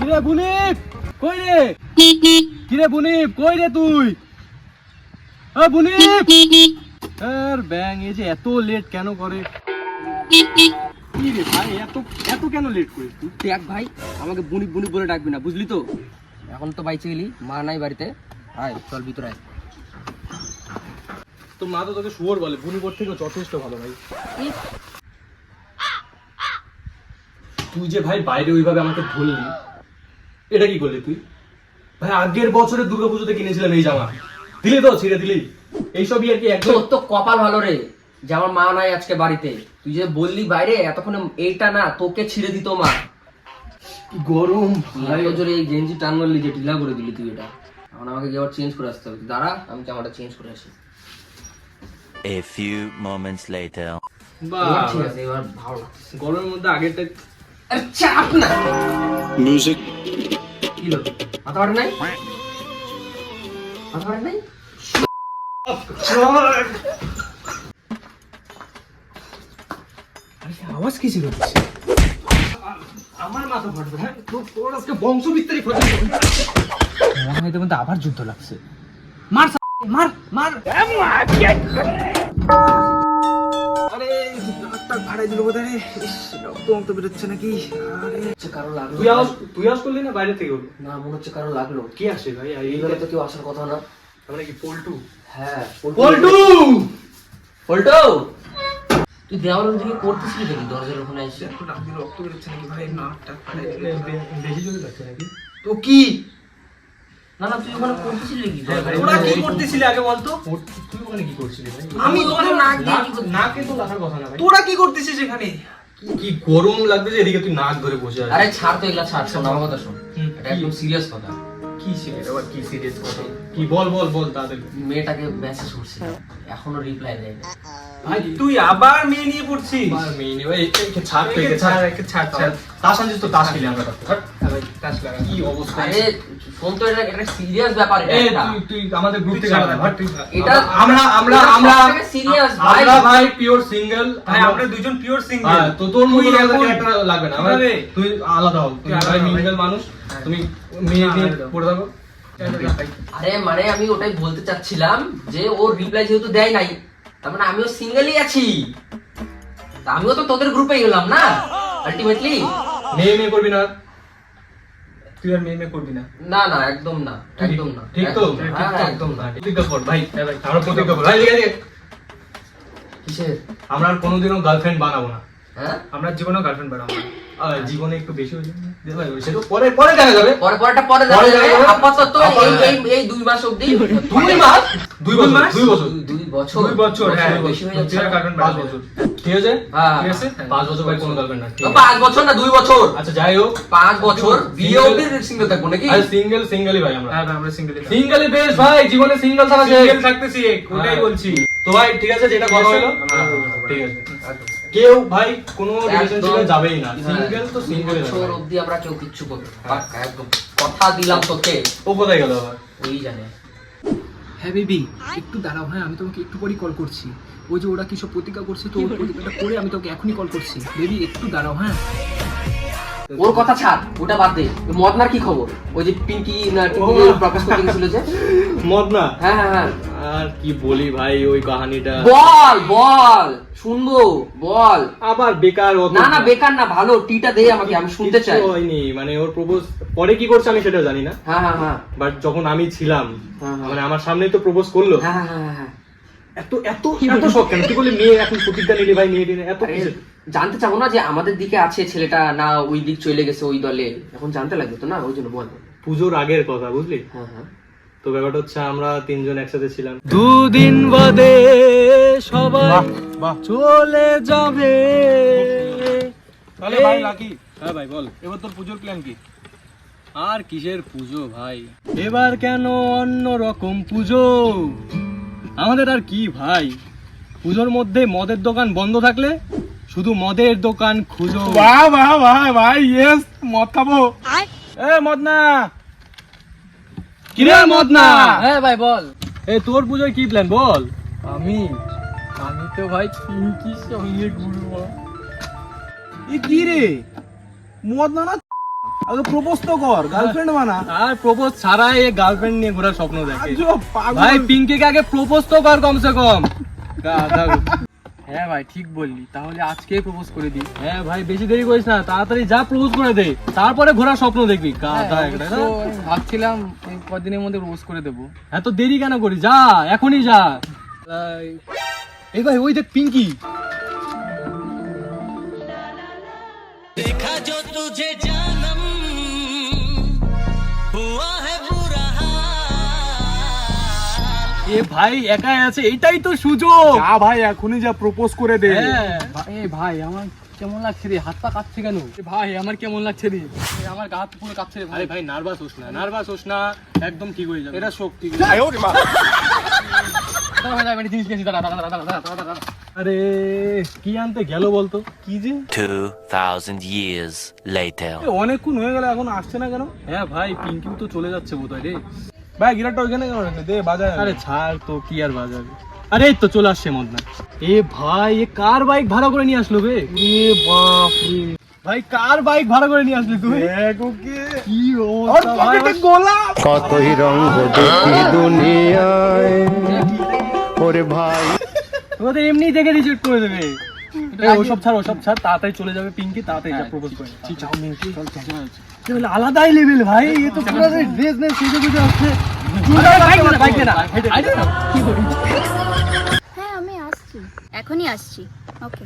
কিরে বুনিপ কই রে? কিরে বুনিপ কই রে তুই? বুনিপ আর ব্যাং এই যে এত লেট কেন করে? কি রে ভাই এত এত কেন লেট করিস তুই? দেখ ভাই, আমাকে বুনিপ বুনিপ বলে ডাকবি না, বুঝলি তো? এখন তো বাইচে গেলি, মা নাই বাড়িতে। আয় চল ভিতরে আয়। তোর মা তো তোকে শুয়োর বলে, বুনিপর থেকে যথেষ্ট ভালো ভাই। তুই যে ভাই বাইরে ওইভাবে আমাকে ধরলি, এটা কি করলি তুই? ভাই আগের বছরে দুর্গাপুজোতে কিনেছিলাম এই জামা, দিলি তো? ছিঁড়ে দিলি? এইসবই আর কি একদম। তোর তো কপাল ভালো রে যে আমার মা নাই আজকে বাড়িতে। তুই যে বললি বাইরে, এতক্ষণে এইটা না তোকে ছিঁড়ে দিত মা। কি গরম ভাই। জোরে এই গেঞ্জি টান মারলি যে ঢিলা করে দিলি তুই এটা। এখন আমাকে গিয়ে আবার চেঞ্জ করে আসতে হবে। দাঁড়া, আমি জামাটা চেঞ্জ করে আসি। A few moments later. এবার ঠিক আছে, এবার ভালো লাগছে। গরমের মধ্যে আগেরটা আরে চাপ না। Music. কি হলো? মাথা ফাটে নাই? মাথা ফাটে নাই? আওয়াজ কি ছিল? আমার মাথা ফাটবে। হ্যাঁ তোর আজকে বংশবিস্তারই ফাটবে। মনে হয় তোমাদের আবার যুদ্ধ লাগছে। মার মার মার। আরে ডাক্তার ভাড়াই দিল বোধ হয়। রক্ত বেরোচ্ছে নাকি? আরে কারো লাগলো? তুই আওয়াজ করলি না বাইরে থেকে? না, মনে হচ্ছে কারো লাগলো। কি আসে ভাই? এইভাবে তো কেউ আসার কথা না। আমরা কি পল্টু? হ্যাঁ পল্টু পল্টু, তুই দেওয়ালের দিকে করতেছিলি দেখি দরজার ওখানে এসে। রক্ত বেরোচ্ছে নাকি ভাই? নাকটা ফাটাই দিল। বেশি জোরে লাগছে নাকি? তো কি? না না, তুই ওখানে করতেছিলি কি? তোরা কি করতেছিলি আগে বলতো? তুই ওখানে কি করছিলি ভাই? আমি ওখানে নাক দিয়ে কি করতে? নাকে তো লাগার কথা না ভাই। তোরা কি করতেছিস এখানে? কি গরম লাগবে যে এদিকে তুই নাক ধরে বসে আছিস। আরে ছাড় তো এগুলা, ছাড়। শোন আমার কথা শোন, এটা একদম সিরিয়াস কথা। কি সিরিয়াস? আবার কি সিরিয়াস কথা? কি বল বল বল তাড়াতাড়ি। মেয়েটাকে মেসেজ করছি, এখনো রিপ্লাই দেয়নি। ভাই তুই আবার মেয়ে নিয়ে পড়ছিস? আর মেয়ে নেই ভাই, একে ছাড় তো, একে ছাড়। ছাড়। তাস আনছিস তো? তাস খেলি আমরা। ভাই তাস লাগা। কি অবস্থা? আরে শোন তো, এটা একটা সিরিয়াস ব্যাপার। এই এটা তুই আমাদের গ্রুপ থেকে আলাদা ভাই। এটা আমরা সিরিয়াস ভাই। আমরা ভাই পিওর সিঙ্গেল। ভাই আমরা দুজন পিওর সিঙ্গেল। হ্যাঁ, তো তোর তুই মতো এখন ক্যারেক্টার লাগবে না। আমরা কিভাবে? তুই আলাদা হও। তুই ভাই সিঙ্গেল মানুষ, তুমি মেয়ে দিয়ে পড়ে থাকো। আরে মানে আমি ওটাই বলতে চাচ্ছিলাম যে ওর রিপ্লাই যেহেতু দেয় নাই, তার মানে আমিও সিঙ্গেলই আছি। তা আমিও তো তোদের গ্রুপে গেলাম না আলটিমেটলি। মেয়ে করবি না? তুই আর মেয়ে করবি না? না না, একদম না, একদম না। ঠিক তো? হ্যাঁ, একদম না। প্রতিজ্ঞা কর ভাই। আমরা প্রতিজ্ঞা কর ভাই। ঠিক আছে, কিসের? আমরা আর কোনোদিনও গার্লফ্রেন্ড বানাবো না। হ্যাঁ, আমরা জীবনেও গার্লফ্রেন্ড বানাবো না। জীবনে একটু বেশি হয়ে যাবে ভাই, সেটা পরে পরে দেখা যাবে। পরেটা পরে দেখা দেখা যাবে। যাবে। আপাতত আপাতত এই 2 মাস অবধি। 2 মাস? 2 বছর? 2 বছর? 2 বছর? 2 বছর, হ্যাঁ। বেশি হয়ে যাচ্ছে তুই আর না? গার্লফ্রেন্ড 5 বানাবো। বছর। ঠিক আছে? হ্যাঁ, ঠিক আছে? 5 বছর ভাই কোনো গার্লফ্রেন্ড না। ঠিক আছে? 5 বছর না 2 বছর? আচ্ছা যাই হোক, 5 বছর বিয়ে অবধি সিঙ্গেল থাকবো নাকি? আর সিঙ্গেলই ভাই আমরা। হ্যাঁ ভাই, আমরা সিঙ্গেলই থাকবো। সিঙ্গেলই বেশ ভাই, জীবনে সিঙ্গেল থাকা শেখ। সিঙ্গেল থাকতেছি, ওটাই বলছি। তো ভাই ঠিক আছে, যেটা কথা হলো ঠিক আছে। কেউ ভাই কোনো রিলেশনশিপে যাবেই না, সিঙ্গেল তো সিঙ্গেলই বছর থাকবে। অবধি আমরা কেউ কিচ্ছু করবো না। পাক্কা, একদম কথা দিলাম তোকে। ও কোথায় গেল আবার? ওই জানে। হ্যাঁ বেবি, একটু দাঁড়াও। হ্যাঁ, আমি তোমাকে একটু পরেই কল করছি। ওই যে ওরা কি সব প্রতিজ্ঞা করছে, তো ওর প্রতিজ্ঞাটা করে আমি তোকে এখনই কল করছি। বেবি একটু দাঁড়াও। হ্যাঁ, ওর কথা ছাড়, ওটা বাদ দে। মদনার কি খবর? ওই যে পিঙ্কি না টিঙ্কি প্রকাশ করতে গেছিল যে? মদ না? হ্যাঁ হ্যাঁ হ্যাঁ। আর কি বলি ভাই ওই কাহিনীটা। বল বল, শুনবো, বল। আবার বেকার অত না না, বেকার না, ভালো টিটা দে আমাকে, আমি শুনতে চাই। কিচ্ছু হয়নি, মানে ওর প্রপোজ পরে কি করছে আমি সেটা জানি না, হ্যাঁ হ্যাঁ হ্যাঁ বাট যখন আমি ছিলাম হ্যাঁ, হ্যাঁ। মানে আমার সামনেই তো প্রপোজ করলো। হ্যাঁ হ্যাঁ হ্যাঁ হ্যাঁ। এত এত এত শখ কেন? তুই বলি মেয়ে এখন প্রতিজ্ঞা নিলি ভাই, মেয়ে নিলে এত আরে, কিছু। জানতে চাবো না যে আমাদের দিকে আছে ছেলেটা না ওই দিক চলে গেছে ওই দলে? এখন জানতে লাগবে তো না, ওই জন্য বল। পুজোর আগের কথা বুঝলি? হ্যাঁ হ্যাঁ। তো ব্যাপারটা হচ্ছে আমরা 3 জন একসাথে ছিলাম। 2 দিন বাদে সবাই চলে যাবে। তাহলে ভাই লাকি, হ্যাঁ ভাই বল। এবার তোর পুজোর প্ল্যান কি? আর কিসের পুজো ভাই, এবার কেন অন্য রকম পুজো। আমাদের আর কি ভাই, পুজোর মধ্যে মদের দোকান বন্ধ থাকলে শুধু মদের দোকান খুঁজো। বাহ বাহ বাহ ভাই, ইয়েস, মদ খাবো। এ মদ না। কিরে মদ না? হ্যাঁ ভাই বল। এই তোর পুজোয় কি প্ল্যান বল? আমি তো ভাই পিঙ্কির সঙ্গে ঘুরবো। এ কি রে, মদ না না? আগে প্রপোজ তো কর, গার্লফ্রেন্ড বানা। আর প্রপোজ ছাড়াই এই গার্লফ্রেন্ড নিয়ে ঘোরার স্বপ্ন দেখে। আজব পাগল। ভাই পিঙ্কিকে আগে প্রপোজ তো কর কমসে কম। গাধা। হ্যাঁ ভাই ঠিক বললি, তাহলে আজকেই প্রপোজ করে দিই। হ্যাঁ ভাই বেশি দেরি করিস না, তাড়াতাড়ি যা প্রপোজ করে দে, তারপরে ঘোরার স্বপ্ন দেখবি। গাধা একটা না? আমি ভাবছিলাম এই কদিনের মধ্যে প্রপোজ করে দেবো। এত দেরি কেন করি, যা এখনই যা। এই ভাই ওই দেখ পিঙ্কি। এ ভাই একাই আছে, এটাই তো সুযোগ। যা ভাই এখনই যা প্রপোজ করে দে। হ্যাঁ এই ভাই আমার কেমন লাগছে রে, হাত পা কাঁপছে কেন? ভাই আমার কেমন লাগছে রে, আমার গা হাত পুরো কাঁপছে রে ভাই। আরে ভাই নার্ভাস হোস না, নার্ভাস হোস না, একদম ঠিক হয়ে যাবে। এটা শক্তি। দাঁড়া ভাই, আমি একটা জিনিস নিয়েছি, দাঁড়া দাঁড়া দাঁড়া দাঁড়া দাঁড়া। আরে কি আনতে গেল বলতো? কি যে 2,000 years later. অনেকক্ষণ হয়ে গেল, এখন আসছে না কেন? হ্যাঁ ভাই পিঙ্কিও তো চলে যাচ্ছে বোধহয় রে। ভাই গিটারটা ওইখানে কেন রাখলে? দে বাজায়। আরে ছাড় তো, কি আর বাজাবে। আরে এই তো চলে আসছে মদনা। এ ভাই এ কার বাইক ভাড়া করে নিয়ে আসলো বে? এ বাপ রে। ভাই কার বাইক ভাড়া করে নিয়ে আসলি তুই? এক ওকে। কি আর অবস্থা ভাই, পকেটে গোলাপ। কতই রঙ দেখি দুনিয়ায় ওরে ভাই। তোদের এমনি দেখে রিজেক্ট করে দেবে। ওসব ছাড়, ওসব ছাড়, তাড়াতাড়ি চলে যাবে পিঙ্কি, তাড়াতাড়ি যা প্রপোজ করে। আলাদাই লেভেল ভাই, এ তো পুরো ড্রেস নেই, সেজে গুজে আসছে। বাইক দে না, হেঁটে যা। কি করিস? হ্যাঁ আমি আসছি, এখনই আসছি। ওকে।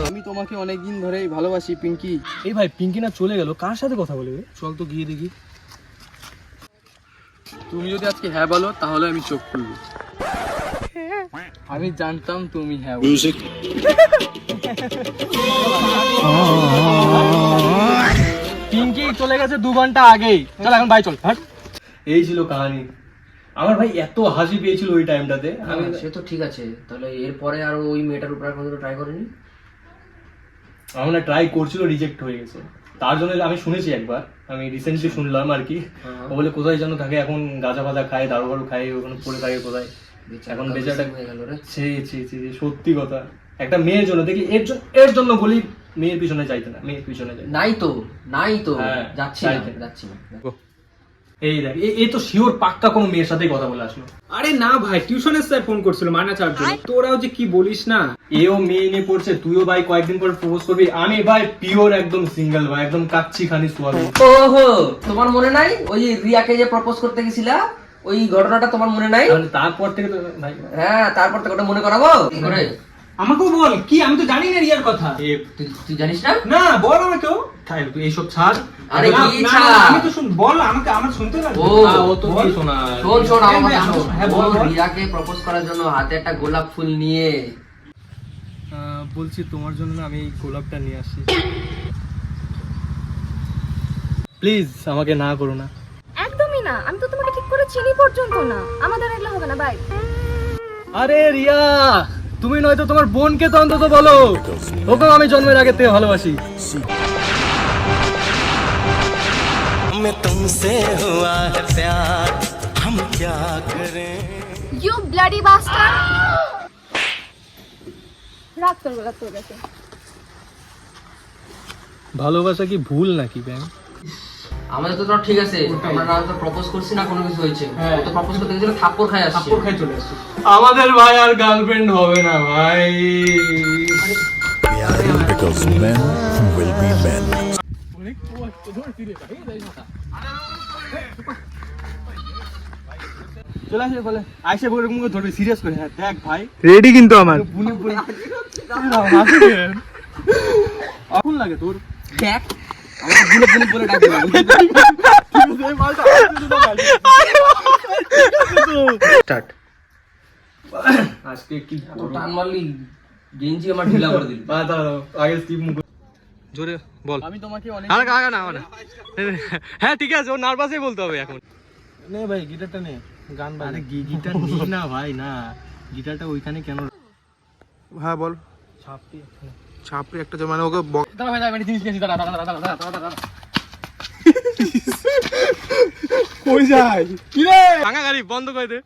আমি তোমাকে অনেকদিন ধরেই ভালোবাসি পিঙ্কি। এই ভাই পিঙ্কি না চলে গেল, কার সাথে কথা বলবে? চল তো গিয়ে দেখি। তুমি যদি আজকে হ্যাঁ বলো তাহলে আমি চোখ খুলবো। আমি জানতাম তুমি হ্যাঁ বলবে। Music. পিঙ্কি চলে গেছে 2 ঘন্টা আগেই। চল এখন বাই চল। হাট। এই ছিল কাহিনী। আমার ভাই এত হাসি পেয়েছিল ওই টাইমটাতে। আমি সে তো ঠিক আছে, তাহলে এরপরে আর ওই মেয়েটার উপর আর কোনো ট্রাই করেনি? আমরা ট্রাই করছিল, রিজেক্ট হয়ে গেছে। তার জন্য আমি শুনেছি একবার, আমি রিসেন্টলি শুনলাম আর কি। ও বলে কোথায় যেন থাকে এখন, গাঁজা ফাজা খায়, দারু বারু খায়, ওখানে পড়ে থাকে কোথায়। এখন বেচাটা হয়ে গেল রে। ছি ছি ছি, সত্যি কথা। একটা মেয়ের জন্য দেখি, এর জন্য বলি মেয়ের পিছনে যাইতে না, মেয়ের পিছনে যাই। নাই তো, নাই তো, হ্যাঁ, যাচ্ছি তাই না, তো। যাচ্ছি না। এই দেখ, এই তো শিওর পাক্কা কোনো মেয়ের সাথেই কথা বলে আসলো। আরে না ভাই, টিউশনের স্যার ফোন করছিল মানা চার জন্য। তোরাও যে কি বলিস না। এও মেয়ে নিয়ে পড়ছে, তুইও ভাই কয়েকদিন পর প্রপোজ করবি। আমি ভাই পিওর একদম সিঙ্গেল ভাই, একদম কাচ্চি খানি সোয়াবি। ওহো, তোমার মনে নাই ওই রিয়াকে যে প্রপোজ করতে গেছিলা, ওই ঘটনাটা তোমার মনে নাই? তারপর থেকে তো ভাই হ্যাঁ, তারপর তো ওটা মনে করাবো কি করে? আমাকেও বল, কি আমি তো জানি না রিয়ার কথা। তুই জানিস না? না বল আমাকেও। তুই এইসব ছাড়। আরে না, কি না, ছাড়া? না, আমি তো শুন, বল আমাকে, আমার শুনতে লাগবে। ও, ও তো কি শোনা। শোন শোন আমার হ্যাঁ, কথা শোন। হ্যাঁ, বল, ও বল। রিয়াকে প্রপোজ করার জন্য হাতে একটা গোলাপ ফুল নিয়ে বলছি তোমার জন্য আমি এই গোলাপটা নিয়ে আসছি। প্লিজ আমাকে না করো না। একদমই না, আমি তো তোমাকে ঠিক করে চিনি পর্যন্ত না। আমাদের এগুলো হবে না, বাই। আরে রিয়া, তুমি নয়তো তোমার বোনকে তো অন্তত বলো, ওকে আমি জন্মের আগে থেকে ভালোবাসি। में तुमसे हुआ है प्यार हम क्या करें ইউ ব্লাডি বাস্টার্ড। রাখ তোর গোলাপ তোর কাছে। ভালোবাসা কি ভুল নাকি ব্যাং? আমাদের তো ঠিক আছে, আমরা না তো প্রপোজ করছি না কোনো কিছু হয়েছে। ও তো প্রপোজ করতে গেছিল, থাপ্পড় খাই আসছে। থাপ্পড় খাই চলে আসছে। আমাদের ভাই আর গার্লফ্রেন্ড হবে না ভাই। Because men will be men. চলে আসে বলে, আইসে বলে এরকম করে ধরবে সিরিয়াস করে। হ্যাঁ দেখ ভাই, রেডি কিন্তু আমার। বুনে বুনে আগুন লাগে তোর। দেখ আমাকে বুলে বুলে বলে ডাকবে না। স্টার্ট। আজকে কি ও টান মারলি, গেঞ্জি আমার ঢিলা করে দিল। আগে স্কিপ মুখ জোরে বল। আমি তোমাকে অনেক হ্যাঁ ঠিক আছে, ও নার্ভাসই বলতে হবে এখন। নে ভাই গিটারটা নে, গান আরে বাজে। গিটার নিস না ভাই, না গিটারটা ওইখানে কেন হ্যাঁ বল। ছাপতি? ছাপড়ি একটা মানে ওকে দাঁড়া ভাই, আমি একটা জিনিস নিয়েছি, দাঁড়া দাঁড়া দাঁড়া দাঁড়া দাঁড়া দাঁড়া। কই যায়? ভাঙা গাড়ি বন্ধ করে দে।